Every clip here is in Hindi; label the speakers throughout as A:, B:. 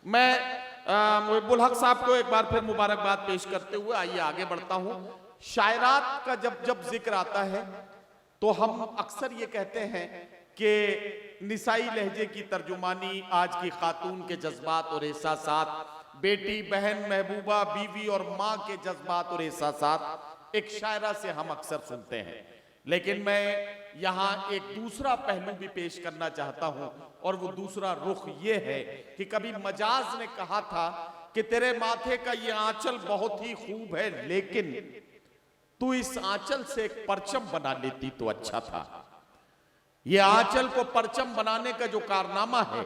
A: मैं मुहिब्बुल हक साहब को एक बार फिर मुबारकबाद पेश करते हुए आइए आगे बढ़ता हूं। शायरात का जब जब जिक्र आता है तो हम अक्सर ये कहते हैं कि निसाई लहजे की तर्जुमानी आज की खातून के जज्बात और एहसासात, बेटी बहन महबूबा बीवी और माँ के जज्बात और एहसासात एक शायरा से हम अक्सर सुनते हैं। लेकिन मैं यहाँ एक दूसरा पहलू भी पेश करना चाहता हूं और वो दूसरा रुख ये है कि कभी मजाज ने कहा था कि तेरे माथे का ये आंचल बहुत ही खूब है, लेकिन तू इस आंचल से एक परचम बना लेती तो अच्छा था। ये आंचल को परचम बनाने का जो कारनामा है,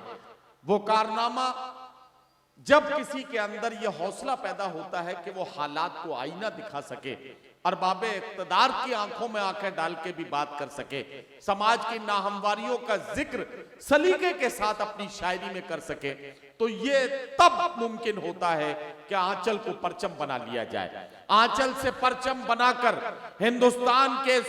A: वो कारनामा जब किसी के अंदर यह हौसला पैदा होता है कि वो हालात को आईना दिखा सके, अरबाबे इक़्तिदार की आंखों में आंखें डाल के भी बात कर सके, समाज की नाहमवारियों का जिक्र सलीके के साथ अपनी शायरी में कर सके, तो ये तब मुमकिन होता है कि आंचल को परचम बना लिया जाए। आंचल से परचम बनाकर हिंदुस्तान के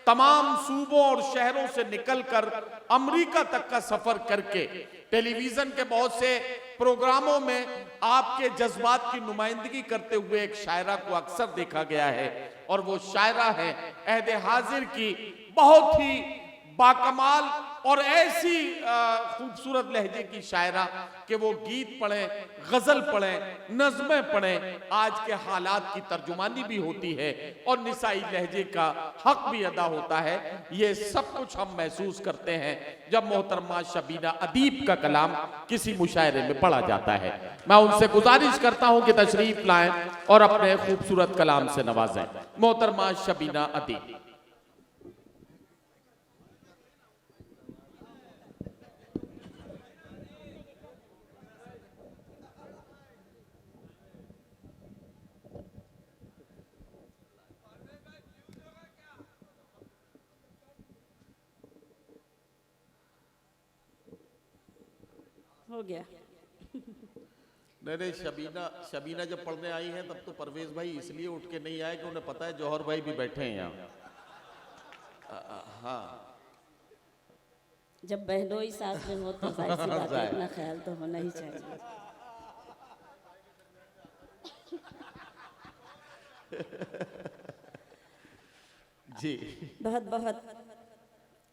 A: तमाम सूबों और शहरों से निकलकर अमेरिका तक का सफर करके टेलीविजन के बहुत से प्रोग्रामों में आपके जज्बात की नुमाइंदगी करते हुए एक शायरा को अक्सर देखा गया है, और वो शायरा है अहद हाजिर की बहुत ही बाकमाल और ऐसी खूबसूरत लहजे की शायरा कि वो गीत पढ़े, गजल पढ़े, नज़में पढ़े, आज के हालात की तर्जुमानी भी होती है और निसाई लहजे का हक भी अदा होता है। ये सब कुछ हम महसूस करते हैं जब मोहतरमा शबीना अदीब का कलाम किसी मुशायरे में पढ़ा जाता है। मैं उनसे गुजारिश करता हूं कि तशरीफ लाएं और अपने खूबसूरत कलाम से नवाजें। मोहतरमा शबीना अदीब।
B: हो गया।
A: नहीं, शबीना जब पढ़ने आई हैं तब तो परवेज भाई इसलिए उठ के नहीं आए कि उन्हें पता है जौहर भाई भी बैठे हैं यहाँ। हाँ,
B: जब बहनोई साथ में हो तो जाहिर सी बात है, इतना ख्याल तो होना ही चाहिए।
A: जी
B: बहुत बहुत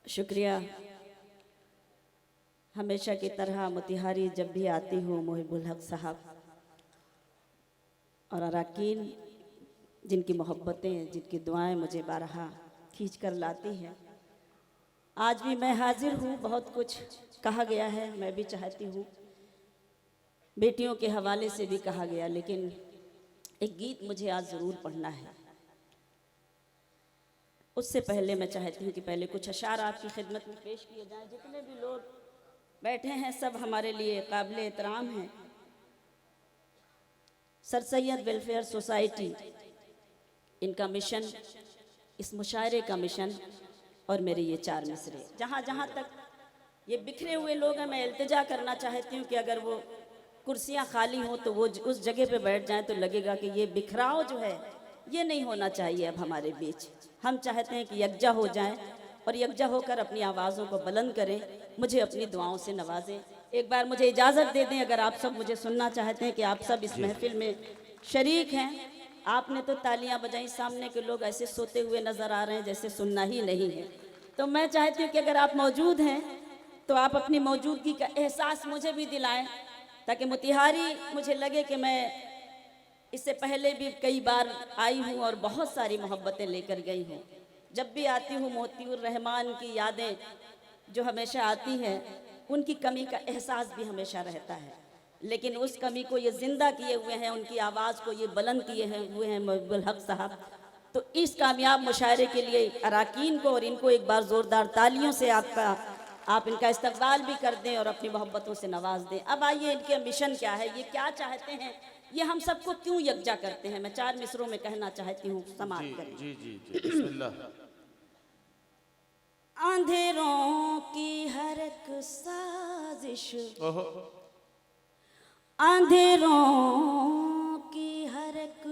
B: शुक्रिया। हमेशा की तरह मोतिहारी जब भी आती हूँ मुहिब्बुल हक साहब और अराकीन जिनकी मोहब्बतें, जिनकी दुआएं मुझे बारहा खींच कर लाती हैं, आज भी मैं हाजिर हूँ। बहुत कुछ कहा गया है, मैं भी चाहती हूँ, बेटियों के हवाले से भी कहा गया, लेकिन एक गीत मुझे आज ज़रूर पढ़ना है। उससे पहले मैं चाहती हूँ कि पहले कुछ अशार आपकी खिदमत में पेश किए जाएं। जितने भी लोग बैठे हैं सब हमारे लिए काबिल एहतराम हैं। सर सैयद वेलफेयर सोसाइटी, इनका मिशन, इस मुशायरे का मिशन और मेरे ये चार मिसरे, जहाँ जहाँ तक ये बिखरे हुए लोग हैं, मैं इल्तिजा करना चाहती हूँ कि अगर वो कुर्सियाँ खाली हों तो वो उस जगह पे बैठ जाएं तो लगेगा कि ये बिखराव जो है ये नहीं होना चाहिए अब हमारे बीच। हम चाहते हैं कि यकजा हो जाएं और यकजा होकर अपनी आवाज़ों को बुलंद करें, मुझे अपनी दुआओं से नवाजें। एक बार मुझे इजाज़त दे दें, अगर आप सब मुझे सुनना चाहते हैं कि आप सब इस महफिल में शरीक हैं। आपने तो तालियां बजाई, सामने के लोग ऐसे सोते हुए नज़र आ रहे हैं जैसे सुनना ही नहीं है। तो मैं चाहती हूँ कि अगर आप मौजूद हैं तो आप अपनी मौजूदगी का एहसास मुझे भी दिलाएं, ताकि मोतिहारी मुझे लगे कि मैं इससे पहले भी कई बार आई हूँ और बहुत सारी मोहब्बतें लेकर गई हूँ। जब भी आती हूँ मोतियुर रहमान की यादें जो हमेशा आती हैं, उनकी कमी का एहसास भी हमेशा रहता है, लेकिन उस कमी को ये ज़िंदा किए हुए हैं, उनकी आवाज़ को ये बुलंद किए हुए हैं मुहिब्बुल हक साहब। तो इस कामयाब मुशायरे के लिए अराकीन को और इनको एक बार ज़ोरदार तालियों से आप इनका इस्तकबाल भी कर दें और अपनी मोहब्बतों से नवाज दें। अब आइए, इनके मिशन क्या है, ये क्या चाहते हैं, ये हम सबको क्यों यकजा करते हैं, मैं चार मिसरों में कहना चाहती हूँ, समाप्त करें।
A: जी जी जी, बिस्मिल्लाह।
B: अंधेरों की हर एक साजिश, अंधेरों की हर एक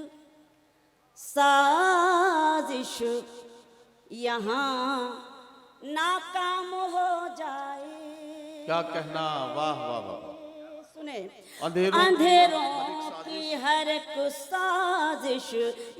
B: साजिश यहाँ नाकाम हो जाए।
A: क्या कहना, वाह वाह वाह।
B: सुने सुने।
A: अंधेरों
B: की हर एक साजिश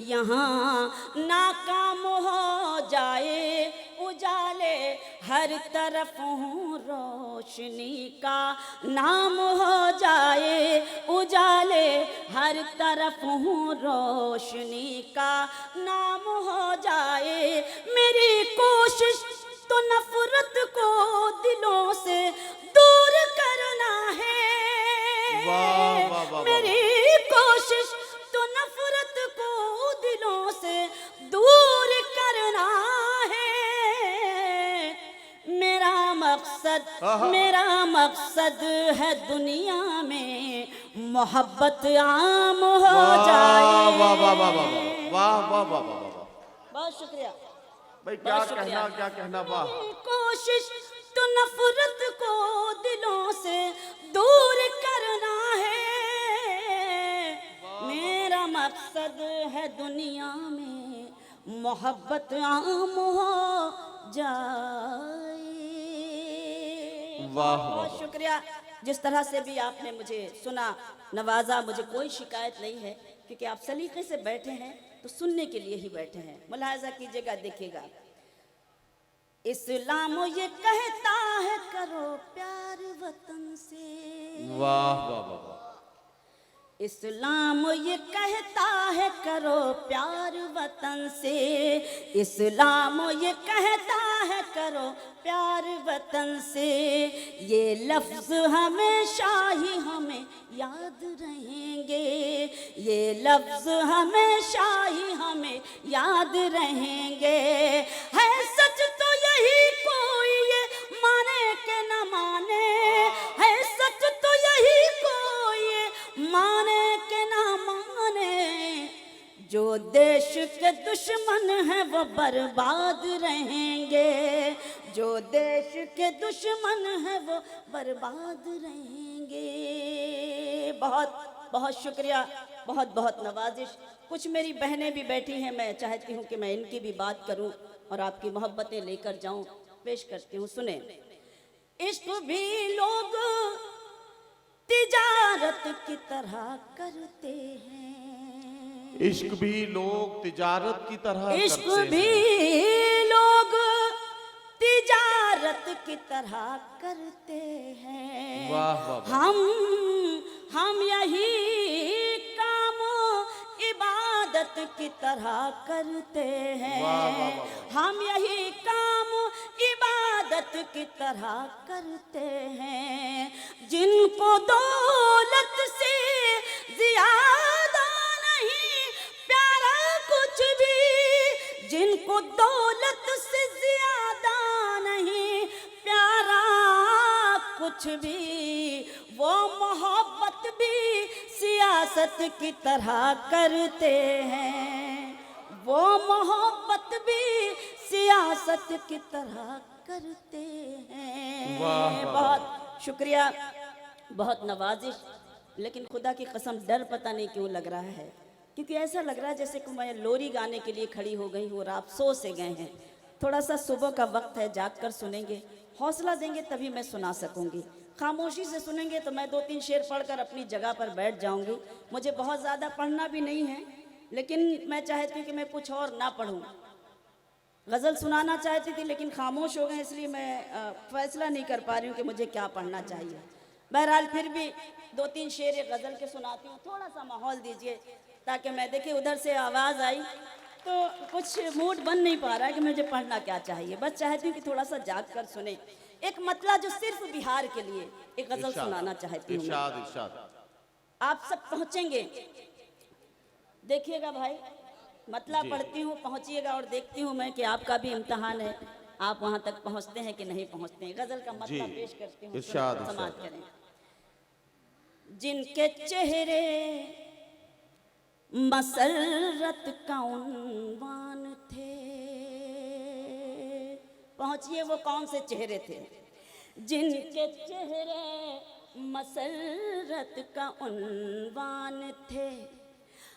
B: यहाँ नाकाम हो जाए, उजाले हर तरफ हूँ रोशनी का नाम हो जाए, उजाले हर तरफ हूँ रोशनी का नाम हो जाए। मेरी कोशिश तो नफरत को दिलों से दूर करना है।
A: वाह वाह वाह।
B: मेरी कोशिश तो नफरत को दिलों से दूर करना है। मेरा मकसद है दुनिया में मोहब्बत आम हो जाए।
A: वाह वाह वाह वाह वाह वाह वाह वाह।
B: बहुत शुक्रिया
A: भाई, क्या कहना वाह।
B: कोशिश तो नफरत को दिलों से दूर करना है। मेरा मकसद है दुनिया में मोहब्बत आम हो जाए।
A: वाह
B: बहुत शुक्रिया। जिस तरह से भी आपने मुझे सुना, नवाजा, मुझे कोई शिकायत नहीं है, क्योंकि आप सलीके से बैठे हैं तो सुनने के लिए ही बैठे हैं। मुलाहाजा कीजिएगा, देखिएगा। इस्लाम ये कहता है करो प्यार वतन से।
A: वाह वाह वाह।
B: इस्लाम ये कहता है करो प्यार वतन से। इस्लाम ये कहता है करो प्यार वतन से। ये लफ्ज हमेशा ही हमें याद रहेंगे। ये लफ्ज हमेशा ही हमें याद रहेंगे। है सच तो यही कोई ये माने के न माने। है सच तो यही कोई ये माने के न माने। जो देश के दुश्मन हैं वो बर्बाद रहेंगे। जो देश के दुश्मन हैं वो बर्बाद रहेंगे। बहुत बहुत शुक्रिया, बहुत बहुत नवाजिश। कुछ मेरी बहनें भी बैठी हैं, मैं चाहती हूँ कि मैं इनकी भी बात करूँ और आपकी मोहब्बतें लेकर जाऊँ। पेश करती हूँ, सुने। इश्क भी लोग तिजारत की तरह करते हैं।
A: इश्क भी लोग तिजारत की तरह
B: इश्क
A: करते हैं।
B: भी लोग तिजारत की तरह करते हैं।
A: वाह वाह वाह।
B: हम यही काम इबादत की तरह करते हैं।
A: वाह वाह वाह।
B: हम यही काम इबादत की तरह करते हैं। जिनको दौलत से ज्यादा नहीं प्यारा कुछ भी। जिनको दौलत से ज्यादा नहीं प्यारा कुछ भी, वो मोहब्बत भी सियासत की तरह करते हैं। वो मोहब्बत भी सियासत की तरह करते हैं।
A: वाह, वाह,
B: बहुत शुक्रिया, बहुत नवाजिश। लेकिन खुदा की कसम डर पता नहीं क्यों लग रहा है, क्योंकि ऐसा लग रहा है जैसे कि मैं लोरी गाने के लिए खड़ी हो गई हूँ और आप सो से गए हैं। थोड़ा सा सुबह का वक्त है, जाग कर सुनेंगे, हौसला देंगे तभी मैं सुना सकूंगी। खामोशी से सुनेंगे तो मैं 2-3 शेर पढ़कर अपनी जगह पर बैठ जाऊंगी। मुझे बहुत ज़्यादा पढ़ना भी नहीं है, लेकिन मैं चाहती हूँ कि मैं कुछ और ना पढ़ूँ। गज़ल सुनाना चाहती थी लेकिन खामोश हो गए, इसलिए मैं फैसला नहीं कर पा रही हूँ कि मुझे क्या पढ़ना चाहिए। बहरहाल फिर भी 2-3 शेर गज़ल के सुनाती हूँ। थोड़ा सा माहौल दीजिए ताकि मैं देखिए, उधर से आवाज़ आई तो कुछ मूड बन नहीं पा रहा है कि मुझे पढ़ना क्या चाहिए। बस चाहती हूँ कि थोड़ा सा जाग कर सुने। एक मतला जो सिर्फ बिहार के लिए एक गज़ल सुनाना चाहती हूँ।
A: इरशाद इरशाद।
B: आप सब पहुँचेंगे, देखिएगा भाई, मतला पढ़ती हूँ, पहुँचिएगा और देखती हूँ मैं कि आपका भी इम्तिहान है, आप वहाँ तक पहुँचते हैं कि नहीं पहुँचते हैं। गज़ल का मतला पेश करती हूँ,
A: इरशाद
B: समाप्त करें। जिनके चेहरे मसरत का उन्वान थे, पहुंचिए वो कौन से चेहरे थे। जिनके चेहरे मसरत का उन्वान थे,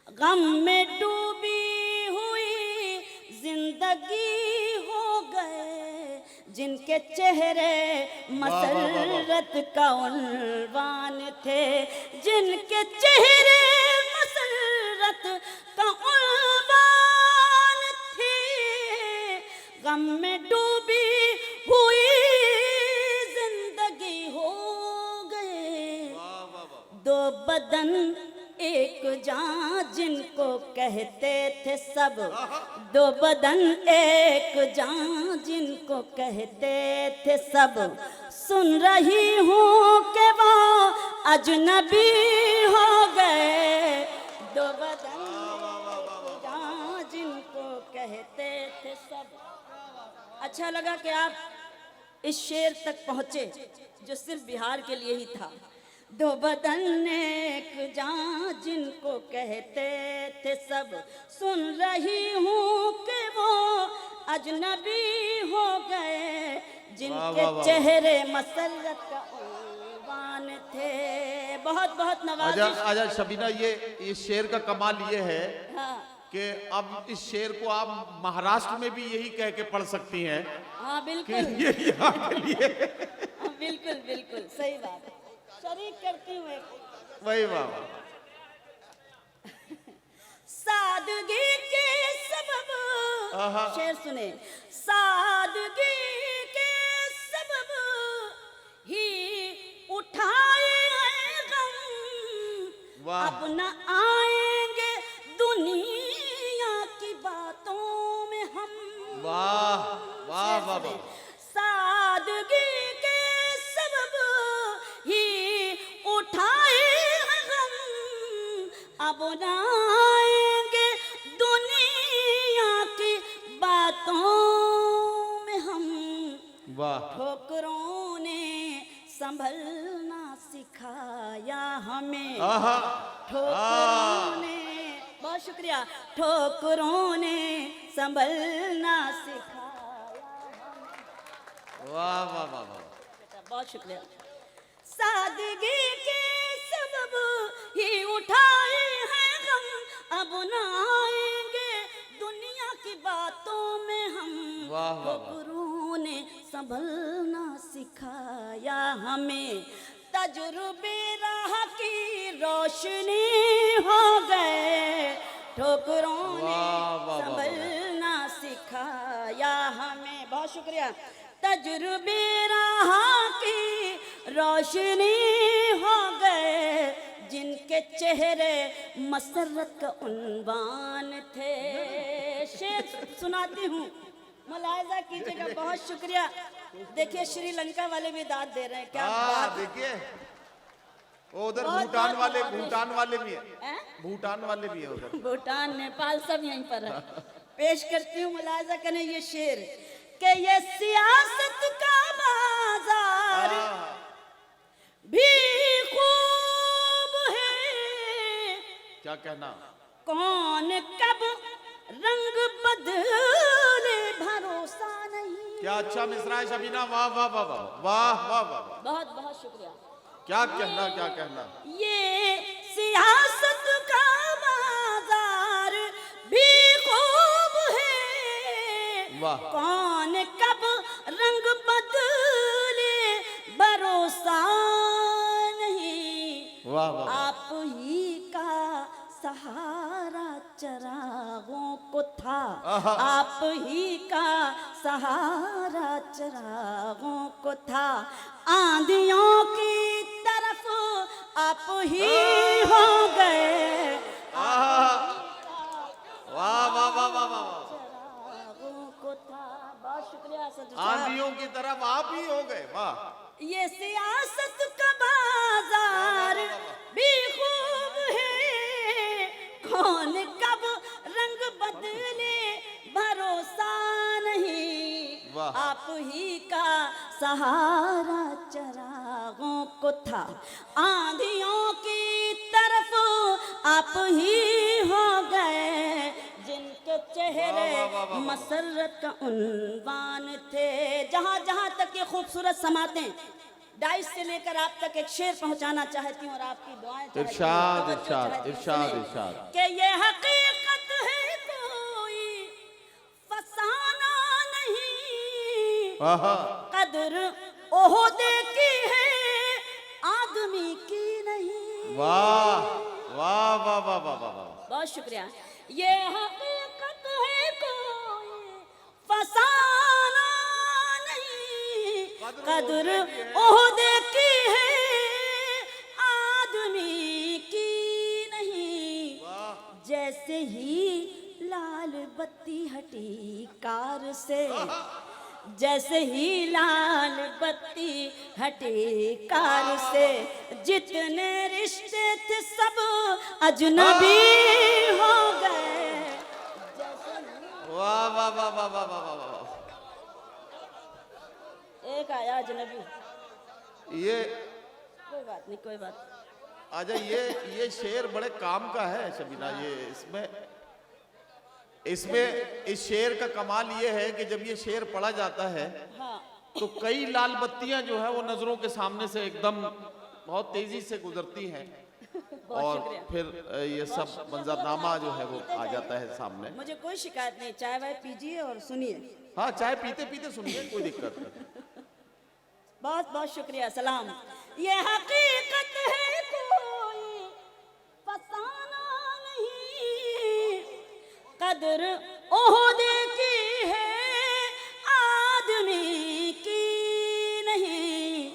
B: गम में डूबी हुई जिंदगी हो गए। जिनके चेहरे मसरत का उन्वान थे, जिनके चेहरे मसरत का उन्वान थे। गम में डूबी हुई जिंदगी हो गए, दो बदन एक जान जिनको कहते थे सब, दो बदन एक जान जिनको कहते थे सब। सुन रही हूँ कि वो अजनबी हो गए, दो बदन एक जान जिनको कहते थे सब। अच्छा लगा कि आप इस शेर तक पहुँचे जो सिर्फ बिहार के लिए ही था। दो बदन एक जान जिनको कहते थे सब, सुन रही हूँ कि वो अजनबी हो गए, जिनके चेहरे मसरत का उन्वान थे। बहुत बहुत नवाजिश।
A: आजा शबीना, ये शेर का कमाल ये है
B: हाँ
A: कि अब इस शेर को आप महाराष्ट्र में भी यही कह के पढ़ सकती हैं
B: हाँ
A: कि
B: बिल्कुल,
A: ये यहाँ के लिए।
B: हाँ, बिल्कुल बिल्कुल सही बात है। शरीक करती हूँ एक।
A: वही वाह।
B: सादगी के सबब, शेर सुने, सादगी के सबब ही उठाए हैं गम,
A: वाह।
B: अब न आएंगे दुनिया की बातों में हम।
A: वाह वाह वाह वाह।
B: सादगी के सबब ही उठाए हैं गम, अब न आएंगे दुनिया की बातों में हम।
A: वाह।
B: ठोकरों ने संभलना सिखाया हमें,
A: आहा।
B: ठोकरों ने, बहुत शुक्रिया, ठोकरों ने संभलना सिखाया हमें।
A: वाह वाह वाह वाह।
B: बहुत शुक्रिया। सादगी के सबब ही उठाए हैं गम, अब न आएंगे दुनिया की बातों में हम।
A: वाह वाह वाह।
B: ठोकरों ने संभलना सिखाया हमें, तजुर्बे राह की रोशनी हो गए, ठोकरों ने
A: वाह वाह वाह।
B: संभलना सिखाया हमें। बहुत शुक्रिया। तजुर्बे राह की रोशनी हो गए, जिनके चेहरे मसरत का उन्वान थे। शेर सुनाती हूँ, मुलाहिजा कीजिएगा। बहुत शुक्रिया। देखिए श्रीलंका वाले भी दाद दे रहे हैं, क्या बात है।
A: देखिए वो उधर
B: बहुत
A: भूटान
B: बहुत
A: वाले,
B: बहुत
A: भूटान वाले भी है,
B: हैं?
A: भूटान वाले भी है उधर।
B: भूटान नेपाल सब यहीं पर है। पेश करती हूँ, मुलाहिजा करें ये शेर कि ये सियासत का बाजार भी खूब है,
A: क्या कहना।
B: कौन कब रंग बदले भरोसा नहीं।
A: क्या अच्छा मिसरा है शबीना। वाह वाह वाह वाह वाह वाह वाह।
B: बहुत बहुत शुक्रिया।
A: क्या कहना, क्या कहना।
B: ये सियासत का बाजार भी खूब है,
A: वाह।
B: कौन कब रंग बदले भरोसा नहीं।
A: वाह वाह।
B: आप ही का सहारा चरागों को था, आप ही का सहारा चरागों को था, आंधियों की तरफ आप ही हो गए,
A: वाह वाह वाह वाह वाह।
B: चरागों को था। बहुत शुक्रिया सर।
A: आंधियों की तरफ आप ही हो गए। वाह।
B: ये सियासत का बाजार भी खूब है, कौन कब रंग बदले भरोसा नहीं।
A: वाह।
B: आप ही का सहारा चरागों को था, आंधियों की तरफ आप ही हो गए, जिनके चेहरे मसरत का उन्वान थे। जहाँ जहाँ तक ये खूबसूरत समातें डाइस से लेकर आप तक एक शेर पहुंचाना चाहती हूँ और आपकी दुआएं चाहती हूँ।
A: इरशाद
B: तवज्जो
A: इरशाद
B: चाहती हूँ।
A: इरशाद
B: सुने
A: इरशाद।
B: कि ये हकीकत है कोई फसाना नहीं,
A: आहा।
B: कदर ओहदे की है, आदमी की नहीं।
A: वाह वाह वाह वाह वाह वाह वाह।
B: बहुत शुक्रिया। ये हकीकत है, कोई फसाना नहीं, कदर ओहदे की है, आदमी की नहीं। जैसे ही लाल बत्ती हटी कार से, जैसे ही लाल बत्ती हटी कार से, जितने रिश्ते थे सब अजनबी हो गए।
A: वाह वाह वाह वाह वाह वाह वाह।
B: एक आया अजनबी,
A: ये
B: कोई बात नहीं, कोई बात।
A: आजा, ये शेर बड़े काम का है शबीना। ये इसमें इस शेर का कमाल ये है कि जब ये शेर पढ़ा जाता है
B: हाँ,
A: तो कई लाल बत्तियां जो है वो नजरों के सामने से एकदम बहुत तेजी से गुजरती हैं और
B: शुक्रिया।
A: फिर ये सब मंजरनामा जो है वो आ जाता है सामने।
B: मुझे कोई शिकायत नहीं, चाय वाय पीजिए और सुनिए।
A: हाँ, चाय पीते पीते सुनिए, कोई दिक्कत नहीं।
B: बहुत बहुत शुक्रिया। सलाम। ये हकीकत है, कोई फसाना नहीं, कदर ओहदे की है, आदमी की नहीं।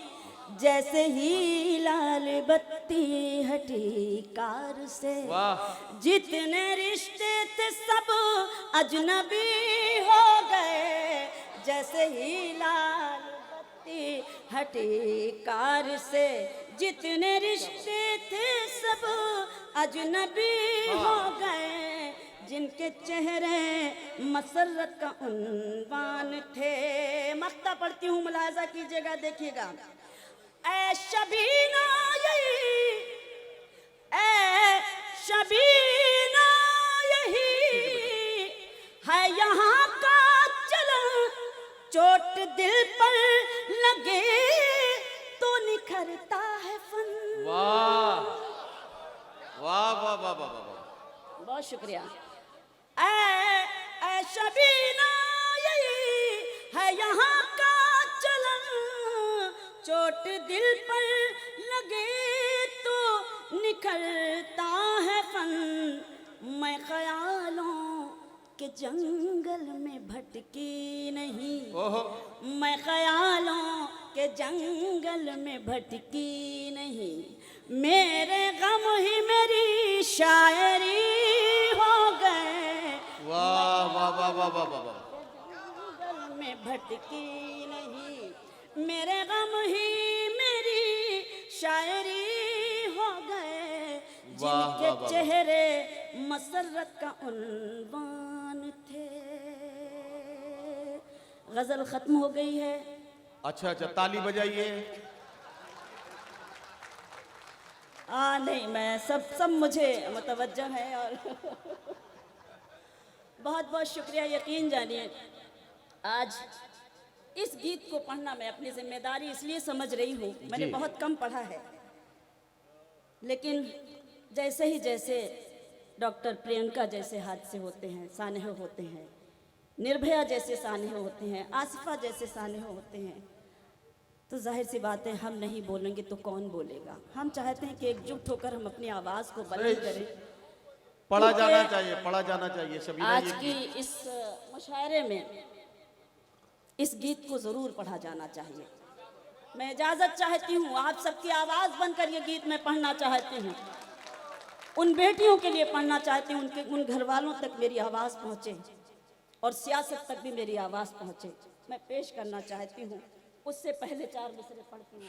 B: जैसे ही लाल बत्ती हटी कार से,
A: वाह।
B: जितने रिश्ते थे सब अजनबी हो गए। जैसे ही लाल बत्ती हटी कार से, जितने रिश्ते थे सब अजनबी हो गए। जिनके चेहरे मसरत का उन्वान थे। मख्ता पढ़ती हूँ, मुलाजा कीजिएगा, देखिएगा। ऐ शबीना यही, ऐ शबीना यही है यहाँ का चलन, चोट दिल पर लगे तो निखरता है फन।
A: वाह वाह वाह वाह वाह वाह।
B: बहुत शुक्रिया। ऐ शबीना यही है यहाँ का चलन, चोट दिल पर लगे तो निखरता है फन। मैं ख्यालों के जंगल में भटकी नहीं, मैं ख्यालों के जंगल में भटकी नहीं। मेरे गम ही मेरी शायरी हो गए।
A: वाह वाह वाह वाह वाह वाह वाह।
B: जंगल में भटकी नहीं, मेरे गम ही मेरी शायरी हो गए। जिनके चेहरे मसरत का उन्वान थे। गजल खत्म हो गई है।
A: अच्छा अच्छा, ताली बजाइए।
B: नहीं, मैं सब मुझे मुतवज्जह है और बहुत बहुत शुक्रिया। यकीन जानिए, आज इस गीत को पढ़ना मैं अपनी जिम्मेदारी इसलिए समझ रही हूँ। मैंने बहुत कम पढ़ा है, लेकिन जैसे डॉक्टर प्रियंका जैसे हादसे होते हैं, सानहे होते हैं, निर्भया जैसे सानहे होते हैं, आसिफा जैसे सानहे होते हैं, तो जाहिर सी बात है हम नहीं बोलेंगे तो कौन बोलेगा। हम चाहते हैं कि एकजुट होकर हम अपनी आवाज़ को बुलंद करें।
A: पढ़ा जाना चाहिए, पढ़ा जाना चाहिए शबीना।
B: आज की इस मुशायरे में इस गीत को ज़रूर पढ़ा जाना चाहिए। मैं इजाज़त चाहती हूँ, आप सबकी आवाज़ बनकर ये गीत मैं पढ़ना चाहती हूँ। उन बेटियों के लिए पढ़ना चाहती हूँ, उन घर वालों तक मेरी आवाज़ पहुँचे और सियासत तक भी मेरी आवाज़ पहुँचे। मैं पेश करना चाहती हूँ, उससे पहले 4 मिसरे पढ़ती हूँ।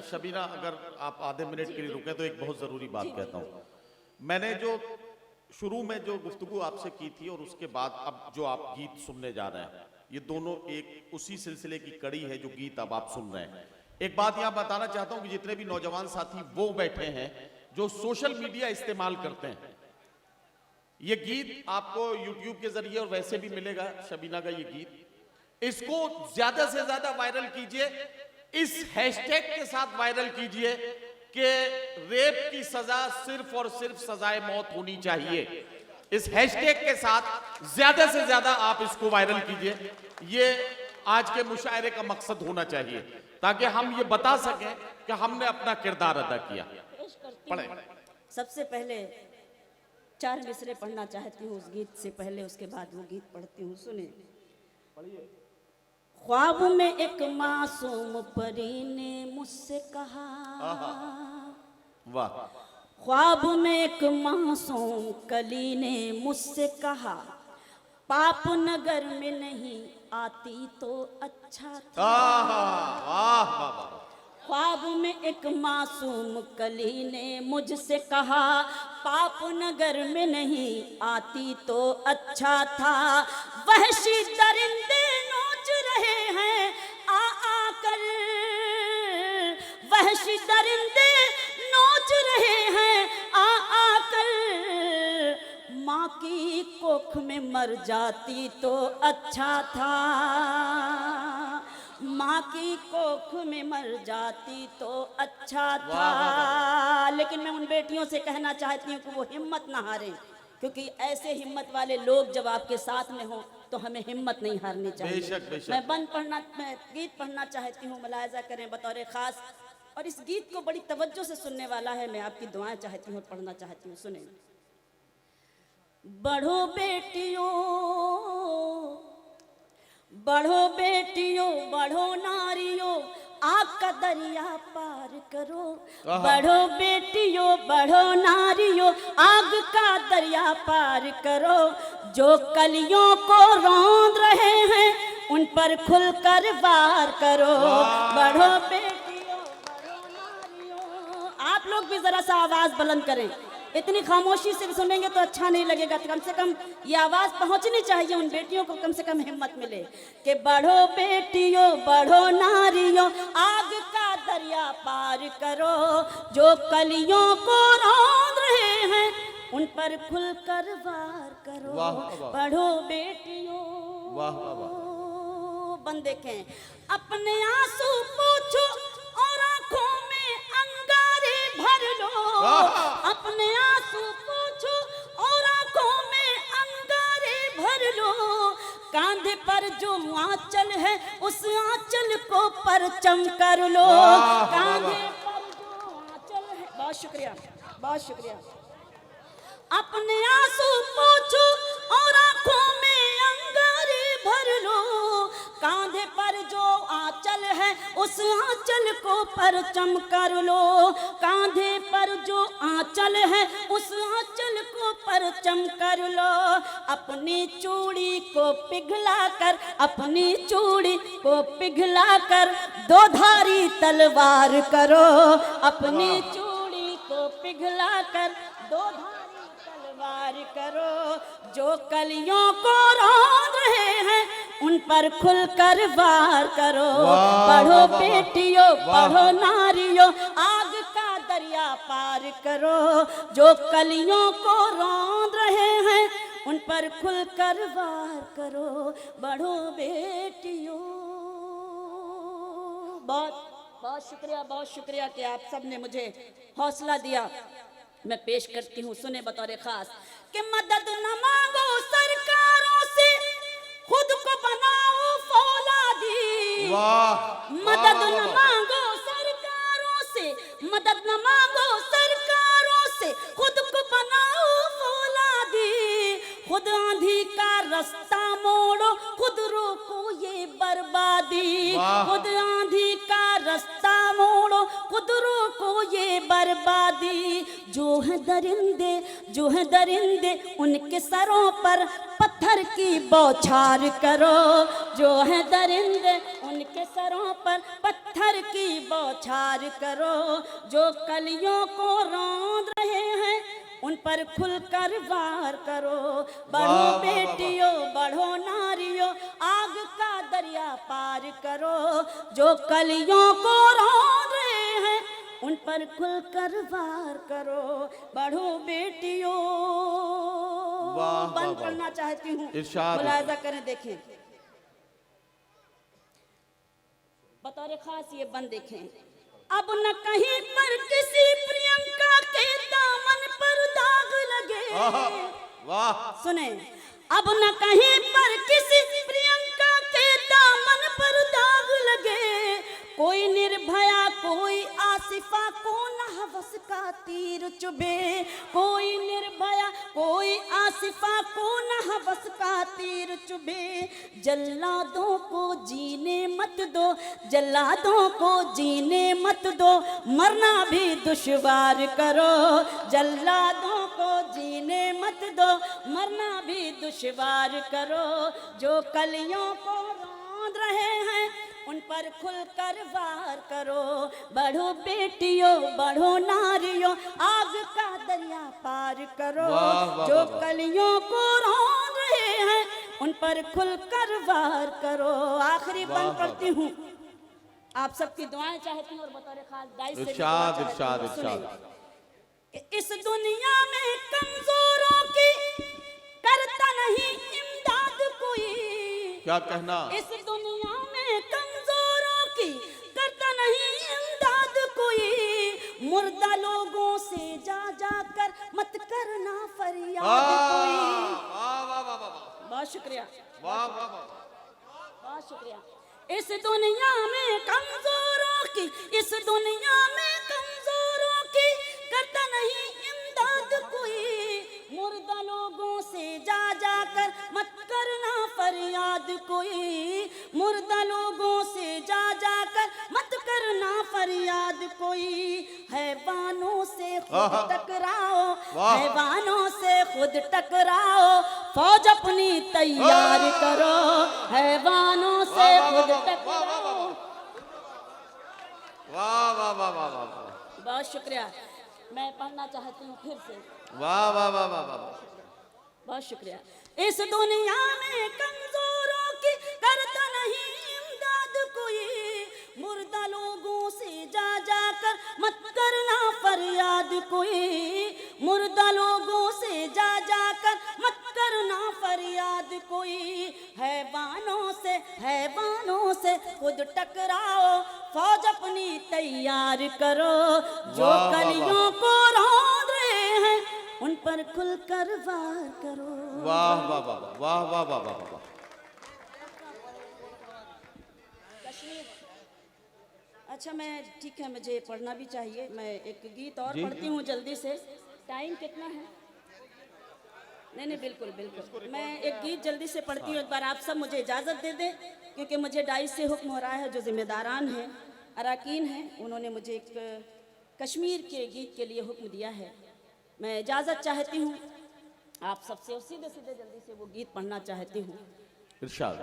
A: शबीना अगर आप आधे मिनट के लिए रुके तो एक बहुत ज़रूरी बात कहता हूँ। मैंने जो शुरू में जो गुफ्तगू आपसे की थी और उसके बाद अब जो आप गीत सुनने जा रहे हैं, ये दोनों एक उसी सिलसिले की कड़ी है जो गीत अब आप सुन रहे हैं। एक बात यहाँ बताना चाहता हूँ कि जितने भी नौजवान साथी वो बैठे हैं जो सोशल मीडिया इस्तेमाल करते हैं, ये गीत आपको YouTube के जरिए और वैसे भी मिलेगा शबीना का ये गीत। इसको ज्यादा से ज्यादा वायरल कीजिए, इस हैशटैग के साथ वायरल कीजिए कि रेप की सजा सिर्फ और सिर्फ सजाए मौत होनी चाहिए। इस हैशटैग के साथ ज्यादा से ज्यादा आप इसको वायरल कीजिए। ये आज के मुशायरे का मकसद होना चाहिए। ताकि हम ये बता सकें कि हमने अपना किरदार अदा किया।
B: पेश करती
A: पढ़े।
B: हूँ। सबसे पहले 4 मिसरे पढ़ना चाहती हूँ उस गीत से पहले, उसके बाद वो गीत पढ़ती हूँ। सुने। ख्वाब में एक मासूम परी ने मुझसे कहा,
A: वाह।
B: ख्वाब में एक मासूम कली ने मुझसे कहा, पाप नगर में नहीं आती तो अच्छा था।
A: वाह वाह वाह।
B: ख्वाब में एक मासूम कली ने मुझसे कहा, पाप नगर में नहीं आती तो अच्छा था। वहशी दरिंदे नोच रहे हैं आ आकर, वहशी दरिंदे नोच रहे हैं आ आकर, माँ की कोख में मर जाती तो अच्छा था, माँ की कोख में मर जाती तो अच्छा था। लेकिन मैं उन बेटियों से कहना चाहती हूँ कि वो हिम्मत ना हारें, क्योंकि ऐसे हिम्मत वाले लोग जब आपके साथ में हो तो हमें हिम्मत नहीं हारनी चाहिए।
A: बेशक, बेशक।
B: मैं गीत पढ़ना चाहती हूँ, मुलायजा करें बतौर खास। और इस गीत को बड़ी तवज्जो से सुनने वाला है, मैं आपकी दुआएं चाहती हूँ, पढ़ना चाहती हूँ। सुने। बढ़ो बेटियों, बढ़ो बेटियों, बढ़ो नारियों, आग का दरिया पार करो। बढ़ो बेटियों, बढ़ो नारियों, आग का दरिया पार करो। जो कलियों को रौंद रहे हैं उन पर खुलकर वार करो। बढ़ो बेटियों, बढ़ो नारियों। आप लोग भी जरा सा आवाज बुलंद करें, इतनी खामोशी से सुनेंगे तो अच्छा नहीं लगेगा। तो कम से कम ये आवाज पहुंचनी चाहिए, उन बेटियों को कम से कम हिम्मत मिले कि बढ़ो बेटियों, बढ़ो नारियों, आग का दरिया पार करो। जो कलियों को रौंद रहे हैं उन पर खुलकर वार करो। बढ़ो बेटियों। बंद देखें, अपने आंसू पोंछो और आंखों में अंगारे भर लो। अपने आंसू पोंछो और आंखों में अंगारे भर लो। कांधे पर जो आंचल है उस आंचल को परचम कर लो। कांधे पर जो आंचल है, बहुत शुक्रिया, बहुत शुक्रिया। अपने आंसू पोंछो और आंखों में अंगारे भर लो। कांधे पर जो आंचल है उस आंचल को परचम कर लो। कांधे पर जो आंचल है उस आंचल को परचम कर लो। अपनी चूड़ी को पिघला कर, अपनी चूड़ी को पिघला कर दो धारी तलवार करो। अपनी चूड़ी को पिघला कर दो धारी तलवार करो। जो कलियों को रौंद रहे हैं उन पर खुलकर वार करो। बढ़ो बेटियों, बढ़ो नारियों, आग का दरिया पार करो। जो कलियों को रौंद रहे हैं उन पर खुलकर वार करो। बढ़ो बेटियों। बहुत बहुत शुक्रिया, बहुत शुक्रिया कि आप सब ने मुझे हौसला दिया। मैं पेश करती हूँ, सुने बतौर खास कि मदद न मांगो सरकारों से, खुद को बनाओ फौलादी। मदद न मांगो सरकारों से, मदद न मांगो सरकारों से, खुद को बनाओ फौलादी। खुद आंधी का रास्ता मोड़ो, खुद रोको ये बर्बादी। खुद आंधी का रास्ता मोड़ो, खुद रोको ये बर्बादी। जो है दरिंदे, जो है दरिंदे, उनके सरों पर पत्थर की बौछार करो। जो है दरिंदे उनके सरों पर पत्थर की बौछार करो। जो कलियों को रौंद रहे हैं उन पर खुलकर वार करो। बढ़ो बेटियों, बढ़ो नारियों, आग का दरिया पार करो। जो कलियों को रौंद रहे हैं उन पर खुलकर वार करो। बढ़ो बेटियों। बंद करना चाहती हूँ, मुलाहिजा करें, देखें बतौर खास ये बंद देखें। अब न कहीं पर किसी प्रियंका के दामन पर दाग लगे। सुने, अब न कहीं पर किसी प्रियंका के दामन पर दाग लगे। कोई आसिफा को न हवस का तीर चुभे, जल्लादों को जीने मत दो, जल्लादों को जीने मत दो, मरना भी दुश्वार करो, जल्लादों को जीने मत दो, मरना भी दुश्वार करो। जो कलियों को रौंद रहे हैं उन पर खुलकर वार करो, बढ़ो बेटियों बढ़ो नारियों, आग का दरिया पार करो। जो कलियों को रौंद रहे हैं उन पर खुलकर वार करो। आखिरी बंद करती हूँ, आप सबकी दुआएं चाहती हूँ और बतौर खास दाई से
A: इरशाद इरशाद इरशाद।
B: इस दुनिया में कमजोरों की करता नहीं इमदाद कोई,
A: क्या कहना?
B: इस दुनिया में कमजोरों की करता नहीं इमदाद कोई, मुर्दा लोगों से जा जाकर मत करना फरियाद कोई। बहुत शुक्रिया, बहुत शुक्रिया। इस दुनिया में कमजोरों की, इस दुनिया में कमजोरों की करता नहीं इमदाद कोई, मुर्दा लोगों से जा जाकर मत करना फरियाद कोई, मुर्दा लोगों से जा जाकर मत करना फरियाद कोई। हैवानों से खुद टकराओ, हैवानों से खुद टकराओ, फौज अपनी तैयार करो, हैवानों से खुद टकराओ।
A: वाह वाह वाह वाह वाह,
B: बहुत शुक्रिया। मैं पढ़ना चाहती हूँ फिर से।
A: वाह वाह वाह वाह वाह,
B: बहुत शुक्रिया। इस दुनिया में कमजोरों की करता नहीं इमदाद कोई, मुर्दा लोगों से जा जाकर मत करना फरियाद कोई, मुर्दा लोगों से जा जाकर मत करना फरियाद कोई। हैवानों से खुद टकराओ, फौज अपनी तैयार करो। जो कलियों को रौंद रहे हैं उन पर खुलकर वार करो।
A: वाह वाह वाह वाह वाह वाह वाह वाह।
B: कश्मीर, अच्छा मैं ठीक है, मुझे पढ़ना भी चाहिए। मैं एक गीत और पढ़ती हूँ जल्दी से। टाइम कितना है? नहीं बिल्कुल बिल्कुल, मैं एक गीत जल्दी से पढ़ती हूँ। एक बार आप सब मुझे इजाज़त दे दें, क्योंकि मुझे डाइस से हुक्म हो रहा है। जो जिम्मेदारान हैं, अराकीन हैं, उन्होंने मुझे एक कश्मीर के गीत के लिए हुक्म दिया है। मैं इजाज़त चाहती हूँ आप सबसे, और सीधे सीधे जल्दी से वो गीत पढ़ना चाहती हूँ।
A: इरशाद।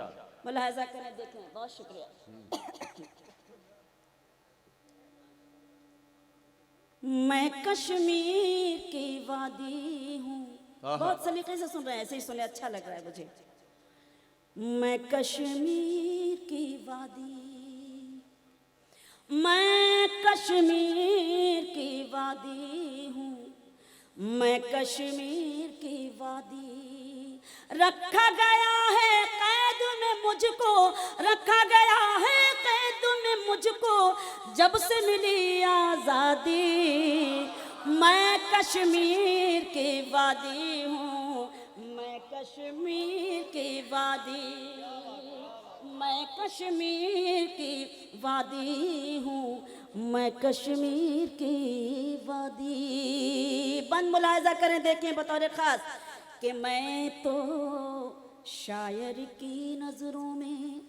B: मुलाहजा करें, देखें। बहुत शुक्रिया। मैं कश्मीर की वादी हूँ, बहुत सलीके से सुन रहे हैं, ऐसे ही सुने, अच्छा लग रहा है मुझे। मैं कश्मीर की वादी, मैं कश्मीर की वादी हूँ, मैं कश्मीर की वादी। रखा गया है कैद में मुझको, रखा गया है कैद में मुझको, जब से मिली आज़ादी। मैं कश्मीर की वादी हूँ, मैं कश्मीर की वादी, मैं कश्मीर की वादी हूँ, मैं कश्मीर की वादी। बंद मुलाहिजा करें, देखें बतौर खास कि मैं तो शायर की नजरों में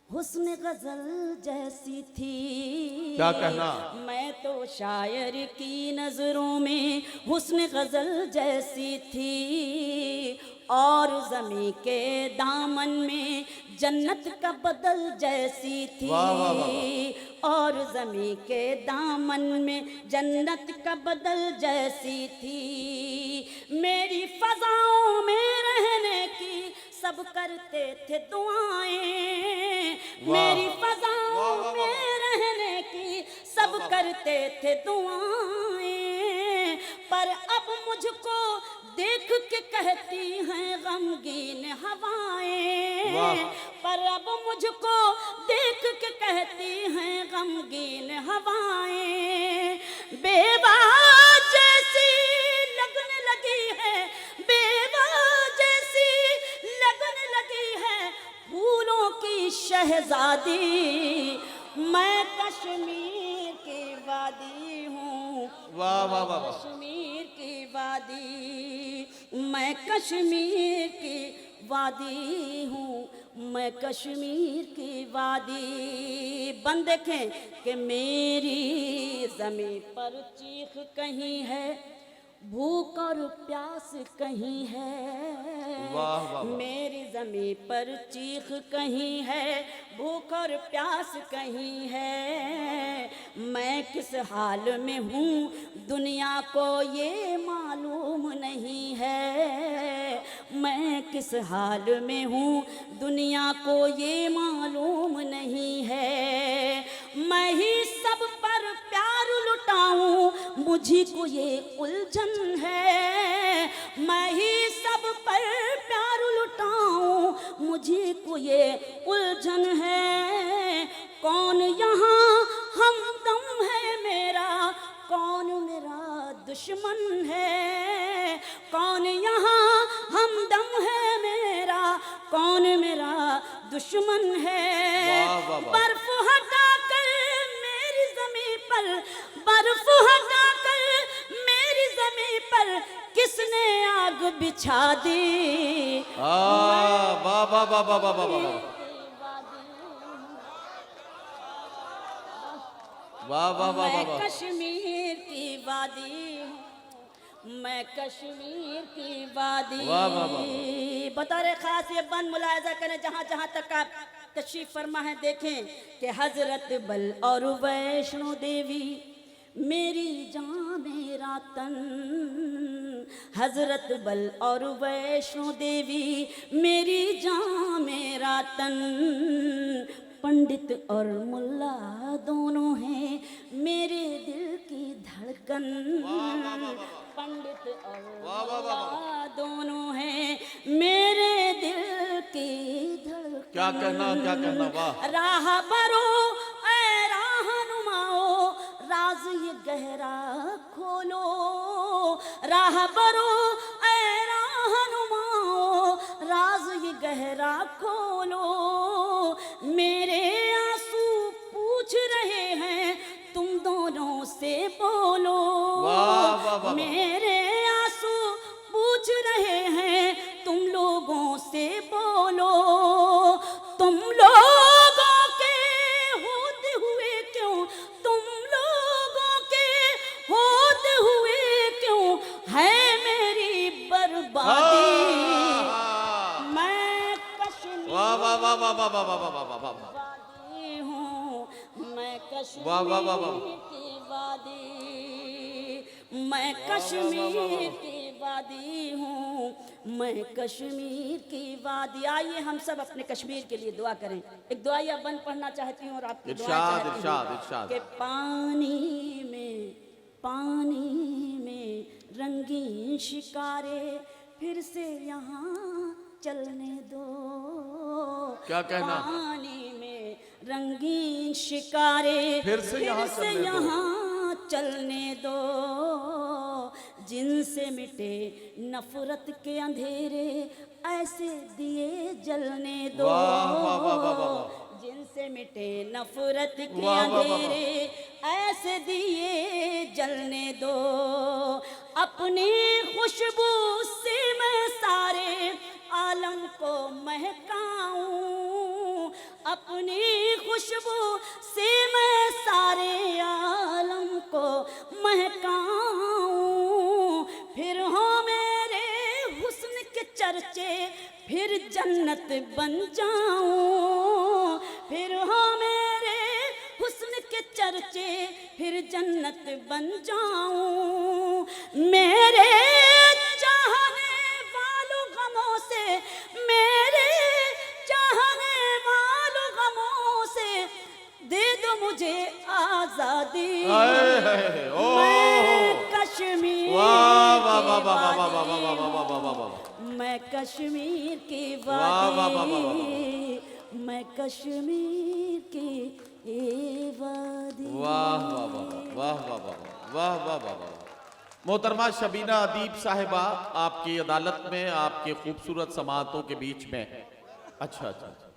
B: हुस्न गजल जैसी थी।
A: क्या कहना?
B: मैं तो शायर की नजरों में हुस्न गजल जैसी थी, और ज़मी के दामन में जन्नत का बदल जैसी थी। और ज़मी के दामन में जन्नत का बदल जैसी थी। मेरी फ़ज़ाओं में रहने की सब करते थे दुआएं, मेरी फ़ज़ाओं में रहने की सब करते थे दुआएं। पर अब मुझको देख के कहती हैं गमगीन हवाएं, पर अब मुझको देख के कहती हैं गमगीन हवाएं। बेवा जैसी लगने लगी है, बेवा जैसी लगने लगी है फूलों की शहजादी। मैं कश्मीर की वादी हूँ,
A: वाह वाह वाह,
B: कश्मीर की वादी। मैं कश्मीर की वादी हूँ, मैं कश्मीर की वादी। बन देखें कि मेरी ज़मीं पर चीख कहीं है, भूख और प्यास कहीं है।
A: वाह वाह वाह।
B: मेरी ज़मीं पर चीख कहीं है, भूख और प्यास कहीं है। मैं किस हाल में हूँ दुनिया को ये मालूम नहीं है। मैं किस हाल में हूँ दुनिया को ये मालूम नहीं है। मैं ही सब पर प्यार लुटाऊं, मुझी को ये उलझन है। मैं ही सब पर प्यार लुटाऊं, मुझी को ये उलझन है। कौन यहाँ हमदम है मेरा, कौन मेरा दुश्मन है। कौन यहाँ हमदम है मेरा, कौन मेरा दुश्मन है।
A: वाह, वाह, वाह।
B: बर्फ हटा कर मेरी ज़मीं पर, बर्फ हटा कर मेरी ज़मीं पर किसने आग बिछा दी।
A: वाह वाह वाह वाह वाह वाह वाह वाह वाह वाह
B: मैं
A: वाह।
B: कश्मीर की वादी हूँ, मैं कश्मीर की वादी।
A: वाह, वाह, वाह,
B: बतौर खास ये बन मुलायजा करें जहाँ जहाँ तक आप तशरीफ फरमा है, देखें कि हजरत बल और वैष्णो देवी मेरी जान मेरा तन। हजरत बल और वैष्णो देवी मेरी जान मेरा तन। पंडित और मुल्ला दोनों हैं मेरे दिल की धड़कन। पंडित और मुल्ला दोनों हैं मेरे दिल की धड़कन।
A: क्या कहना वाह।
B: राह बरो ऐ राहनुमाओ, राज ये गहरा खोलो। राह बरो ऐ राहनुमाओ, राज ये गहरा खोलो। मेरे आंसू पूछ रहे हैं तुम दोनों से बोलो।
A: वाह, वाह, वाह।
B: मेरे आंसू पूछ रहे हैं तुम लोगों से बोलो। तुम लोगों के होते हुए क्यों, तुम लोगों के होते हुए क्यों है मेरी बर्बादी। मैं कश्मीर
A: वाह वाह वाह वाह वाह वाह वाह वाह वाह वाह।
B: वादी हूँ, मैं कश्मीर
A: वाह, वाह, वाह, वाह।
B: की वादी। मैं कश्मीर की वादी हूँ, मैं कश्मीर की वादी। आइए हम सब अपने कश्मीर के लिए दुआ करें। एक दुआ या बंद पढ़ना चाहती हूँ और आपकी दुआ
A: इरशाद,
B: चाहती
A: इरशाद,
B: हूँ
A: इरशाद।
B: कि पानी में रंगीन शिकारे फिर से यहाँ चलने दो।
A: क्या कहना?
B: पानी में रंगीन शिकारे
A: फिर से यहाँ चलने दो।
B: यहाँ चलने दो। जिनसे मिटे नफरत के अंधेरे ऐसे दिए जलने दो।
A: वाह, वाह, वाह, वाह, वाह, वाह।
B: जिनसे मिटे नफरत के
A: वाह, वाह, वाह, वाह।
B: अंधेरे ऐसे दिए जलने दो। अपनी खुशबू से मैं सारे आलम को महकाऊं। अपनी खुशबू से मैं सारे आलम को महकाऊं। फिर हो मेरे हुस्न के चर्चे फिर जन्नत बन जाऊं। फिर हो मेरे हुस्न के चर्चे फिर जन्नत बन जाऊं। मेरे चाहने वालों गमों से, मेरे चाहने वालों गमों से दे दो मुझे आजादी।
A: ओ
B: मैं कश्मीर
A: वाह वाह
B: की
A: वाह वाह वाह वाह वाह
B: वादी।
A: वाह वाह वाह वाह वाह।
B: मैं कश्मीर की
A: वाह, वाह, वाह, वाह, वाह,
B: वादी। मैं कश्मीर की वादी।
A: वाह वाह वाह वाह वाह वाह वाह वाह वाह वाह। मोहतरमा शबीना अदीब साहिबा आपकी अदालत में आपके खूबसूरत समाअतों के बीच में। अच्छा अच्छा अच्छा।